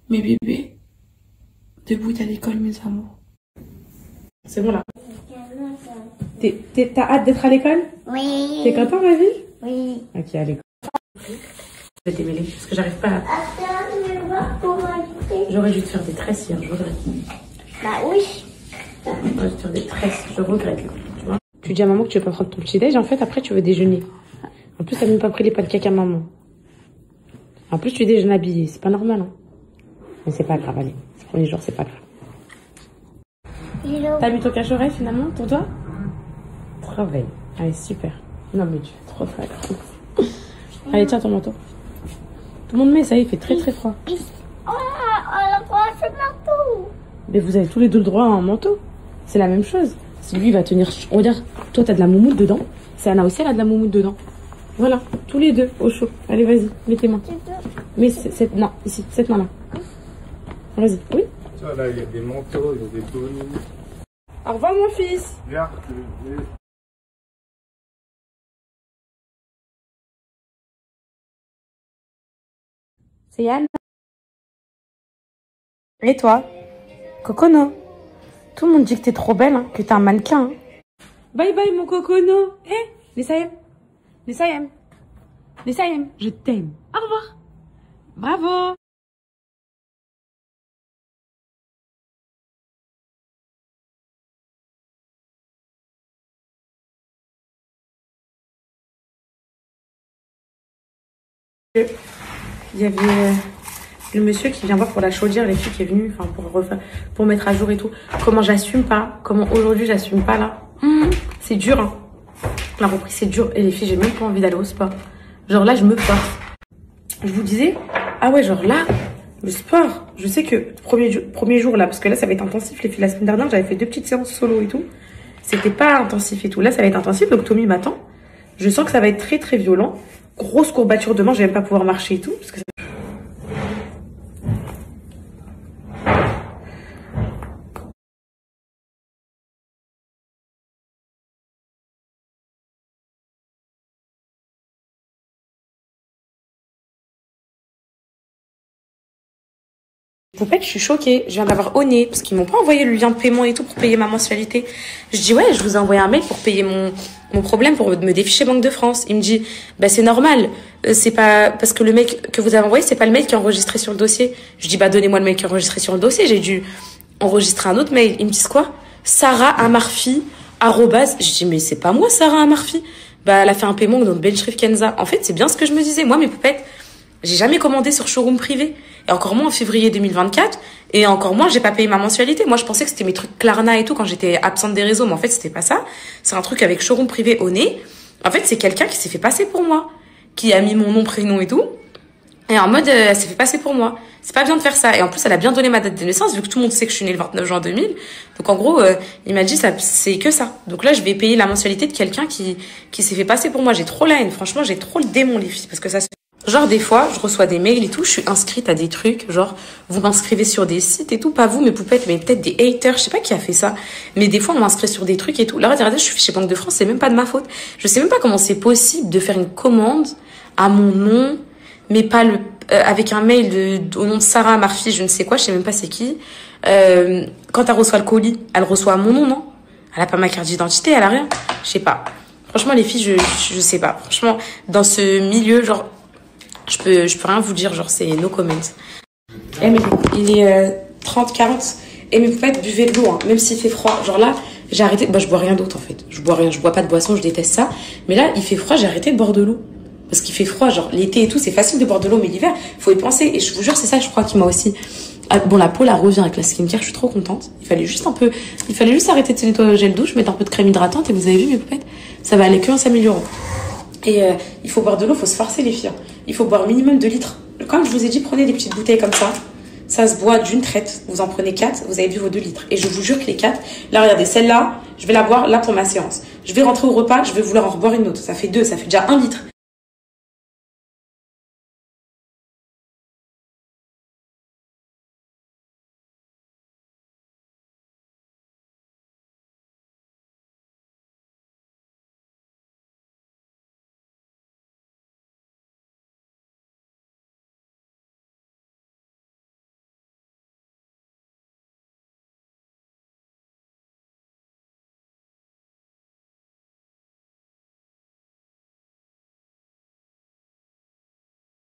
Mes bébés, debout à l'école, mes amours. C'est bon là. T'as hâte d'être à l'école? Oui. T'es content, ma vie? Oui. Ok, à l'école. Je vais démêler parce que j'arrive pas à... J'aurais dû te faire des tresses hier, je regrette. Bah oui. J'aurais dû te faire des tresses, je regrette. Tu vois? Tu dis à maman que tu veux pas prendre ton petit déj, en fait, après tu veux déjeuner. En plus, t'as même pas pris les pas de caca, maman. En plus, tu déjeunes habillée, c'est pas normal, hein. Mais c'est pas grave, allez. Ce premier jour, c'est pas grave. T'as mis ton cache-oreille finalement, pour toi? Travail. Allez, super. Non, mais tu fais trop ça. Allez, tiens ton manteau. Tout le monde met, ça y est, il fait très très froid. Oh, on a droit à ce manteau. Mais vous avez tous les deux le droit à un manteau. C'est la même chose. Si lui, il va tenir. Regarde, toi, t'as de la moumoute dedans. C'est Anna aussi, elle a de la moumoute dedans. Voilà, tous les deux au chaud. Allez, vas-y, mets tes mains. Mais cette. Non, ici, cette main-là. Vas-y, oui. Ça, là, il y a des manteaux, il y a des bonnets. Au revoir, mon fils. Regarde, C'est Yann. Et toi? Cocono. Tout le monde dit que t'es trop belle, hein, que t'es un mannequin. Hein. Bye bye, mon Cocono. Eh, Nessayem. Nessayem. Nessayem, je t'aime. Au revoir. Bravo. Il y avait le monsieur qui vient voir pour la chaudière, les filles qui est venu, enfin pour mettre à jour et tout. Comment j'assume pas, comment aujourd'hui j'assume pas là. C'est dur, hein. La reprise c'est dur. Et les filles, j'ai même pas envie d'aller au sport. Genre là, je me force. Je vous disais, ah ouais, genre là, le sport, je sais que premier jour là, parce que là ça va être intensif, les filles, la semaine dernière, j'avais fait 2 petites séances solo et tout. C'était pas intensif et tout. Là, ça va être intensif, donc Tommy m'attend. Je sens que ça va être très très violent. Grosse courbature demain, je vais même pas pouvoir marcher et tout. Parce que En fait, je suis choquée. Je viens d'avoir au nez parce qu'ils m'ont pas envoyé le lien de paiement et tout pour payer ma mensualité. Je dis ouais, je vous ai envoyé un mail pour payer mon problème, pour me déficher Banque de France. Il me dit bah c'est normal. C'est pas parce que le mail que vous avez envoyé, c'est pas le mail qui est enregistré sur le dossier. Je dis bah donnez-moi le mail qui est enregistré sur le dossier. J'ai dû enregistrer un autre mail. Ils me disent quoi? Sarah Amarfi arrobase. Je dis mais c'est pas moi Sarah Amarfi. Bah elle a fait un paiement dans Benchrift Kenza. En fait, c'est bien ce que je me disais. Moi mes poupettes, j'ai jamais commandé sur showroom privé. Et encore moins en février 2024. Et encore moins, j'ai pas payé ma mensualité. Moi, je pensais que c'était mes trucs Klarna et tout quand j'étais absente des réseaux. Mais en fait, c'était pas ça. C'est un truc avec showroom privé au nez. En fait, c'est quelqu'un qui s'est fait passer pour moi. Qui a mis mon nom, prénom et tout. Et en mode, elle s'est fait passer pour moi. C'est pas bien de faire ça. Et en plus, elle a bien donné ma date de naissance, vu que tout le monde sait que je suis née le 29 juin 2000. Donc en gros, il m'a dit, ça, c'est que ça. Donc là, je vais payer la mensualité de quelqu'un qui s'est fait passer pour moi. J'ai trop la haine. Franchement, j'ai trop le démon, les filles. Parce que ça se... Genre, des fois, je reçois des mails et tout, je suis inscrite à des trucs, genre, vous m'inscrivez sur des sites et tout, pas vous, mes poupettes, mais peut-être des haters, je sais pas qui a fait ça, mais des fois, on m'inscrit sur des trucs et tout. Là, regardez, je suis chez Banque de France, c'est même pas de ma faute. Je sais même pas comment c'est possible de faire une commande à mon nom, mais pas avec un mail au nom de Sarah Marfi, je ne sais quoi, je sais même pas c'est qui. Quand elle reçoit le colis, elle reçoit à mon nom, non? Elle a pas ma carte d'identité, elle a rien. Je sais pas. Franchement, les filles, je sais pas. Franchement, dans ce milieu, genre, je peux rien vous dire, genre c'est no comment. Eh mais il est 30-40 et mes poupettes, buvez de l'eau, hein, même s'il fait froid. Genre là, j'ai arrêté, bah je bois rien d'autre en fait. Je bois rien, je bois pas de boisson, je déteste ça. Mais là, il fait froid, j'ai arrêté de boire de l'eau. Parce qu'il fait froid, genre l'été et tout, c'est facile de boire de l'eau, mais l'hiver, faut y penser. Et je vous jure, c'est ça, je crois, qui m'a aussi... Ah, bon, la peau, là, revient avec la skincare, je suis trop contente. Il fallait juste arrêter de se nettoyer au gel douche, mettre un peu de crème hydratante, et vous avez vu mes poupettes, ça va aller que en s'améliorant. Et il faut boire de l'eau, faut se forcer les filles. Il faut boire minimum 2 litres. Comme je vous ai dit, prenez des petites bouteilles comme ça. Ça se boit d'une traite. Vous en prenez 4, vous avez bu vos 2 litres. Et je vous jure que les 4, là regardez, celle-là, je vais la boire là pour ma séance. Je vais rentrer au repas, je vais vouloir en reboire une autre. Ça fait 2, ça fait déjà 1 litre.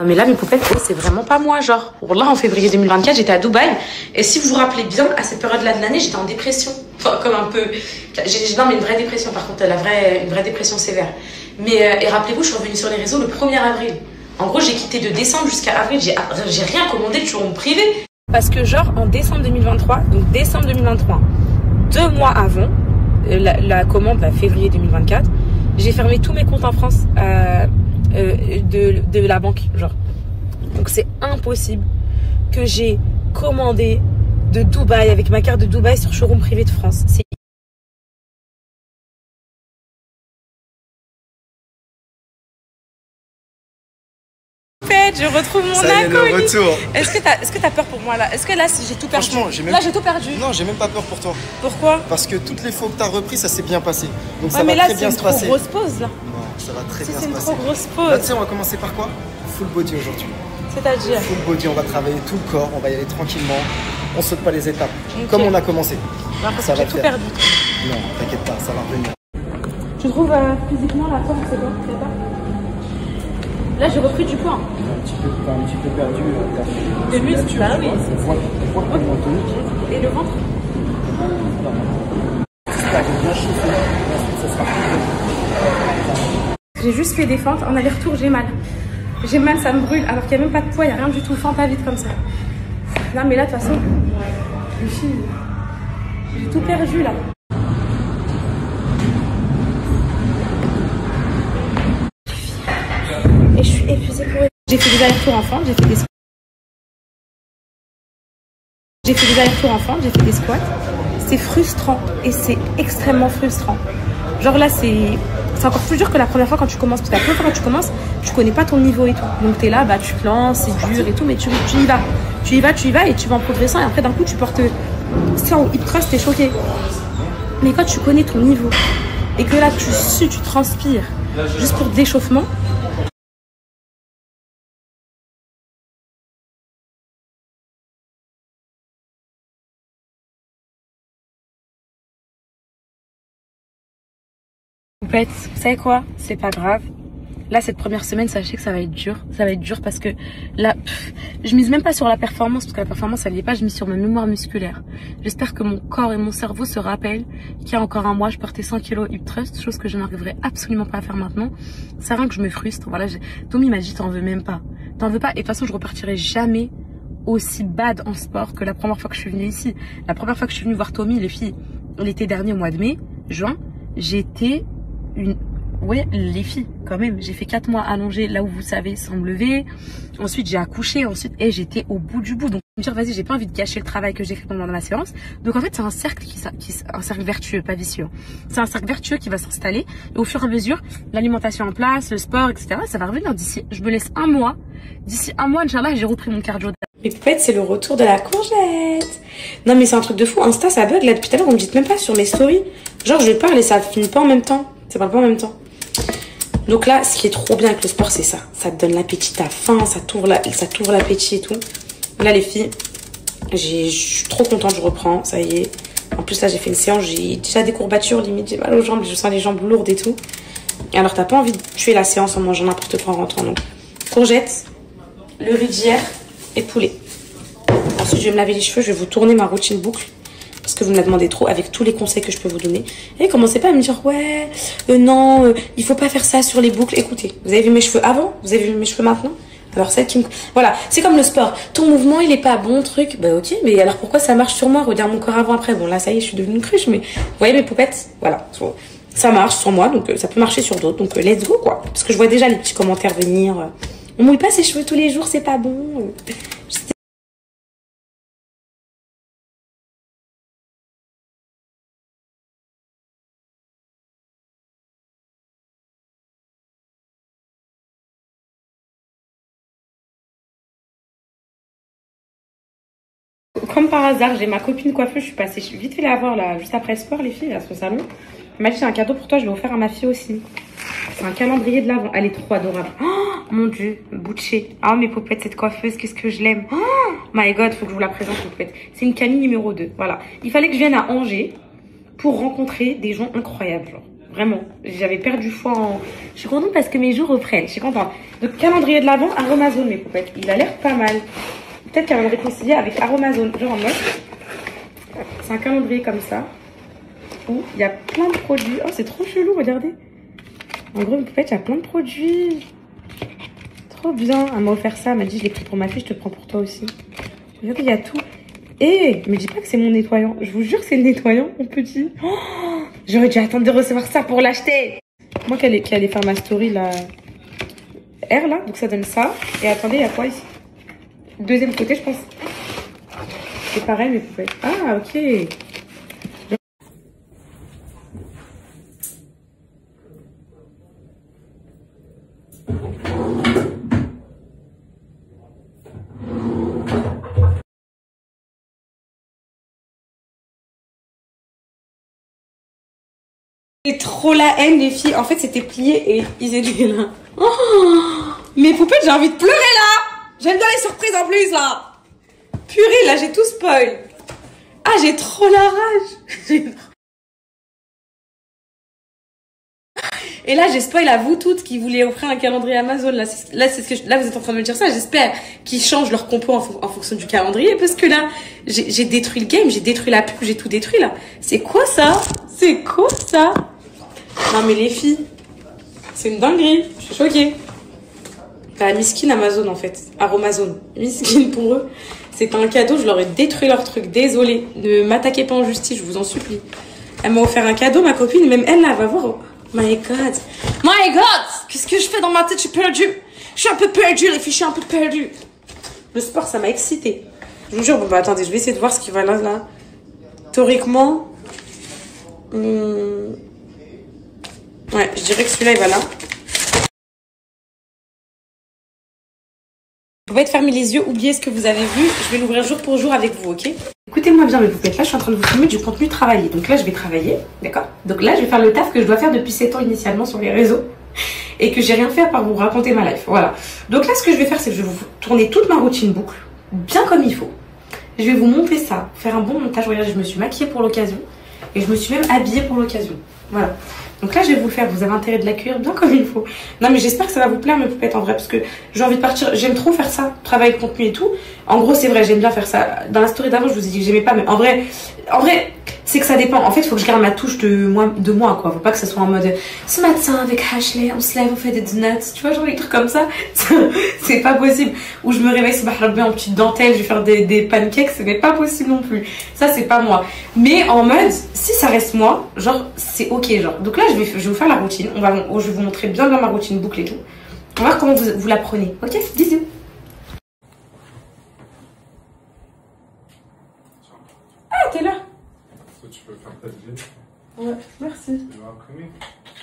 Mais là, mes poupettes, oh, c'est vraiment pas moi, genre. Là, en février 2024, j'étais à Dubaï. Et si vous vous rappelez bien, à cette période-là de l'année, j'étais en dépression. Enfin, comme un peu... Non, mais une vraie dépression, par contre, une vraie dépression sévère. Mais, et rappelez-vous, je suis revenue sur les réseaux le 1er avril. En gros, j'ai quitté de décembre jusqu'à avril. J'ai rien commandé de showroom privé. Parce que, genre, en décembre 2023, donc décembre 2023, 2 mois avant la commande, la février 2024, j'ai fermé tous mes comptes en France de la banque, genre. Donc c'est impossible que j'ai commandé de Dubaï avec ma carte de Dubaï sur showroom privé de France. C'est je retrouve mon acolyte. Est-ce que t'as peur pour moi là? Est-ce que là j'ai tout perdu? Franchement, j'ai tout perdu. Non, j'ai même pas peur pour toi. Pourquoi? Parce que toutes les fois que t'as repris, ça s'est bien passé. Donc ça mais va là, très bien se passer. c'est une trop grosse pause là. Non, ça va très bien se C'est une passer. trop grosse pause. Là, tu sais, on va commencer par quoi? Full body aujourd'hui. C'est-à-dire? Full body, on va travailler tout le corps, on va y aller tranquillement. On saute pas les étapes. Okay. Comme on a commencé. Ça va tout perdu. Non, t'inquiète pas, ça va revenir. Tu trouves physiquement la forme, c'est bon? Là, j'ai repris du poids. T'as un petit peu perdu le muscle, bah oui. On voit que le ventre tonique. Et le ventre? J'espère que j'ai bien chauffé. Ensuite, ça sera plus. J'ai juste fait des fentes. En aller-retour, j'ai mal. J'ai mal, ça me brûle. Alors qu'il n'y a même pas de poids, il n'y a rien du tout. Fente à vide comme ça. Non, mais là, de toute façon, j'ai tout perdu là. Et je suis épuisée pour... J'ai fait des allers-retours en fente, j'ai fait des squats. C'est frustrant et c'est extrêmement frustrant. Genre là, c'est encore plus dur que la première fois quand tu commences. Parce que la première fois quand tu commences, tu connais pas ton niveau et tout. Donc t'es là, bah tu te lances, c'est dur et tout, mais tu y vas. Tu y vas et tu vas en progressant. Et après d'un coup, tu portes 100 hip thrust, t'es choqué. Mais quand tu connais ton niveau et que là, tu sues, tu transpires juste pour de l'échauffement. Vous savez quoi? C'est pas grave. Là, cette première semaine, sachez que ça va être dur. Ça va être dur parce que là, je mise même pas sur la performance parce que la performance, elle n'y est pas. Je mise sur ma mémoire musculaire. J'espère que mon corps et mon cerveau se rappellent qu'il y a encore un mois, je portais 100 kg hip thrust, chose que je n'arriverai absolument pas à faire maintenant. C'est rien que je me frustre. Voilà, Tommy m'a dit, t'en veux même pas. T'en veux pas. Et de toute façon, je repartirai jamais aussi bad en sport que la première fois que je suis venue ici. La première fois que je suis venue voir Tommy, les filles, l'été dernier, au mois de mai, juin, j'étais ouais, les filles, quand même. J'ai fait 4 mois allongés là où vous savez, sans me lever. Ensuite, j'ai accouché. Ensuite, j'étais au bout du bout. Donc, me dire, vas-y, j'ai pas envie de gâcher le travail que j'ai fait pendant ma séance. Donc, en fait, c'est un cercle un cercle vertueux, pas vicieux. C'est un cercle vertueux qui va s'installer. Et au fur et à mesure, l'alimentation en place, le sport, etc., ça va revenir d'ici. Je me laisse un mois. D'ici un mois, Inch'Allah, j'ai repris mon cardio. Mais peut-être c'est le retour de la courgette. Non, mais c'est un truc de fou. Insta, ça bug. Là, depuis tout à l'heure, on me dit même pas sur mes stories. Genre, je parle et ça finit pas en même temps. Ça parle pas en même temps. Donc là, ce qui est trop bien avec le sport, c'est ça. Ça te donne l'appétit, t'as faim, ça t'ouvre l'appétit et tout. Là, les filles, je suis trop contente, je reprends, ça y est. En plus, là, j'ai fait une séance, j'ai déjà des courbatures, limite, j'ai mal aux jambes, je sens les jambes lourdes et tout. Et alors, t'as pas envie de tuer la séance en mangeant n'importe quoi en rentrant. Donc, courgettes, le riz d'hier et poulet. Ensuite, je vais me laver les cheveux, je vais vous tourner ma routine boucle. Parce que vous me la demandez trop avec tous les conseils que je peux vous donner. Et commencez pas à me dire ouais, non, il faut pas faire ça sur les boucles. Écoutez, vous avez vu mes cheveux avant, vous avez vu mes cheveux maintenant. Alors celle qui me... Voilà, c'est comme le sport. Ton mouvement, il est pas bon, truc. Bah ok, mais alors pourquoi ça marche sur moi? Regarde mon corps avant, après. Bon là, ça y est, je suis devenue une cruche, mais vous voyez mes poupettes? Voilà, ça marche sur moi, donc ça peut marcher sur d'autres. Donc let's go quoi. Parce que je vois déjà les petits commentaires venir. On mouille pas ses cheveux tous les jours, c'est pas bon. Comme par hasard, j'ai ma copine coiffeuse, je suis passée vite fait la voir là, juste après sport, les filles, à son salon. Elle m'a dit, j'ai un cadeau pour toi, je l'ai offert à ma fille aussi. C'est un calendrier de l'avant, elle est trop adorable. Oh mon dieu, Boucher. Ah mes poupettes, cette coiffeuse, qu'est-ce que je l'aime. Oh my god, faut que je vous la présente, les poupettes. C'est une Camille numéro 2, voilà. Il fallait que je vienne à Angers pour rencontrer des gens incroyables, genre. Vraiment. J'avais perdu foi en... Je suis contente parce que mes jours reprennent. Je suis contente. Donc, calendrier de l'Avent, Aromazone, mes poupettes. Il a l'air pas mal. Peut-être qu'elle va me réconcilier avec Aromazone. Genre en mode... C'est un calendrier comme ça. Où il y a plein de produits. Oh, c'est trop chelou, regardez. En gros, mes poupettes, il y a plein de produits. Trop bien. Elle m'a offert ça. Elle m'a dit, je l'ai pris pour ma fille, je te prends pour toi aussi. Regardez, il y a tout. Et me dis pas que c'est mon nettoyant. Je vous jure que c'est le nettoyant, mon petit. Oh, j'aurais dû attendre de recevoir ça pour l'acheter. Moi qui allais faire ma story, là. R, là. Donc ça donne ça. Et attendez, il y a quoi ici? Deuxième côté, je pense. C'est pareil, mes poupées. Ah, ok. J'ai trop la haine, les filles. En fait, c'était plié et ils étaient là. Oh, mes poupettes, j'ai envie de pleurer là. J'aime bien les surprises en plus là. Purée, là, j'ai tout spoil. Ah, j'ai trop la rage. Et là, j'ai spoil à vous toutes qui voulaient offrir un calendrier Amazon. Là, c'est ce que là, vous êtes en train de me dire ça. J'espère qu'ils changent leur compo en fonction du calendrier. Parce que là, j'ai détruit le game, j'ai détruit la pub, j'ai tout détruit là. C'est quoi ça? C'est quoi ça? Non, mais les filles, c'est une dinguerie. Je suis choquée. La miskin Amazon en fait. Aromazone. Miskin pour eux. C'est un cadeau, je leur ai détruit leur truc. Désolée. Ne m'attaquez pas en justice, je vous en supplie. Elle m'a offert un cadeau, ma copine, même elle là, va voir. My God. My God! Qu'est-ce que je fais dans ma tête? Je suis perdue. Je suis un peu perdue, les filles, je suis un peu perdue. Le sport, ça m'a excitée. Je vous jure, bon bah attendez, je vais essayer de voir ce qui va là. Théoriquement. Ouais, je dirais que celui-là, il va là. Vous pouvez fermer les yeux, oubliez ce que vous avez vu. Je vais l'ouvrir jour pour jour avec vous, ok? Écoutez-moi bien, mes poupettes. Là, je suis en train de vous filmer du contenu travaillé. Donc là, je vais travailler, d'accord? Donc là, je vais faire le taf que je dois faire depuis 7 ans initialement sur les réseaux. Et que j'ai rien fait à part vous raconter ma life. Voilà. Donc là, ce que je vais faire, c'est que je vais vous tourner toute ma routine boucle, bien comme il faut. Je vais vous monter ça, faire un bon montage. Regardez, je me suis maquillée pour l'occasion. Et je me suis même habillée pour l'occasion. Voilà. Donc là, je vais vous le faire. Vous avez intérêt de la cuire bien comme il faut. Non, mais j'espère que ça va vous plaire, mes poupettes, en vrai. Parce que j'ai envie de partir. J'aime trop faire ça. Travailler le contenu et tout. En gros, c'est vrai, j'aime bien faire ça. Dans la story d'avant, je vous ai dit que j'aimais pas. Mais en vrai, c'est que ça dépend. En fait, il faut que je garde ma touche de moi, quoi. Faut pas que ça soit en mode ce matin avec Ashley, on se lève, on fait des donuts. Tu vois, genre des trucs comme ça. C'est pas possible. Ou je me réveille ce matin en petite dentelle, je vais faire des pancakes. Ce n'est pas possible non plus. Ça, c'est pas moi. Mais en mode, si ça reste moi, genre, c'est ok, genre. Donc là, je vais vous faire la routine. Je vais vous montrer bien ma routine boucle et tout. On va voir comment vous la prenez. Ok, bisous. Ah, t'es là. Tu peux faire ta vie. Ouais, merci. Tu vas imprimer.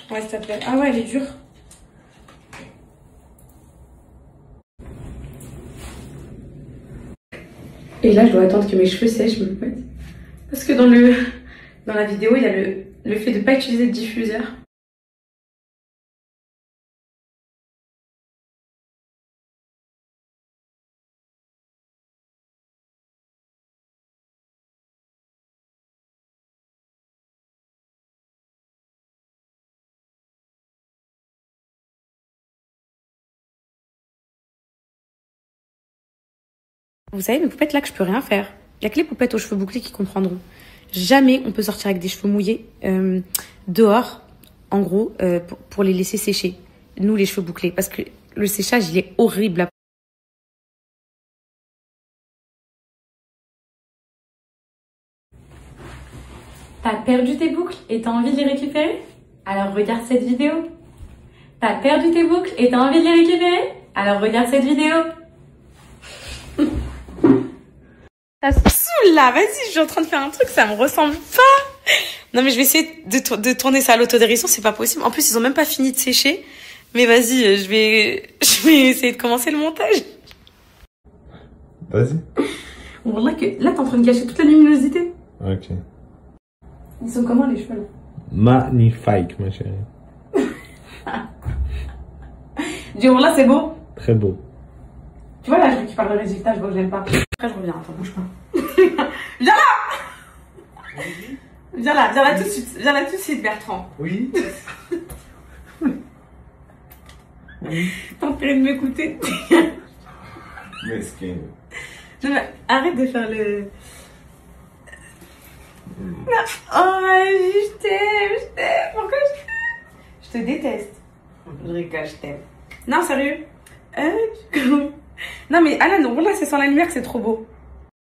Ouais, s'il te plaît. Ah ouais, elle est dure. Et là, je dois attendre que mes cheveux sèchent, me poupettes. Parce que dans la vidéo, il y a le fait de ne pas utiliser de diffuseur. Vous savez, mes poupettes, là, que je peux rien faire. Il n'y a que les poupettes aux cheveux bouclés qui comprendront. Jamais on peut sortir avec des cheveux mouillés dehors, en gros, pour les laisser sécher. Nous, les cheveux bouclés. Parce que le séchage, il est horrible. T'as perdu tes boucles et t'as envie de les récupérer? Alors regarde cette vidéo. T'as perdu tes boucles et t'as envie de les récupérer? Alors regarde cette vidéo. Ça se saoule là, vas-y, je suis en train de faire un truc, ça me ressemble pas. Non mais je vais essayer de tourner ça à l'autodérision, c'est pas possible. En plus, ils ont même pas fini de sécher. Mais vas-y, je vais essayer de commencer le montage. Vas-y. Wallah que là, t'es en train de gâcher toute la luminosité. Ok. Ils sont comment les cheveux là? Magnifique, ma chérie. Dis Wallah, c'est beau. Très beau. Tu vois là, je récupère le résultat, je vois que j'aime pas. Après, je reviens, attends, bouge pas. Viens là. Viens là tout de suite. Viens là tout de suite, Bertrand. Oui. T'as intérêt de m'écouter. Mesquine. Non, mais arrête de faire le... Non. Oh ma vie, je t'aime. Pourquoi je t'aime? Je te déteste. Je rigole, je t'aime. Non, sérieux. Non mais Alan, là c'est sans la lumière que c'est trop beau.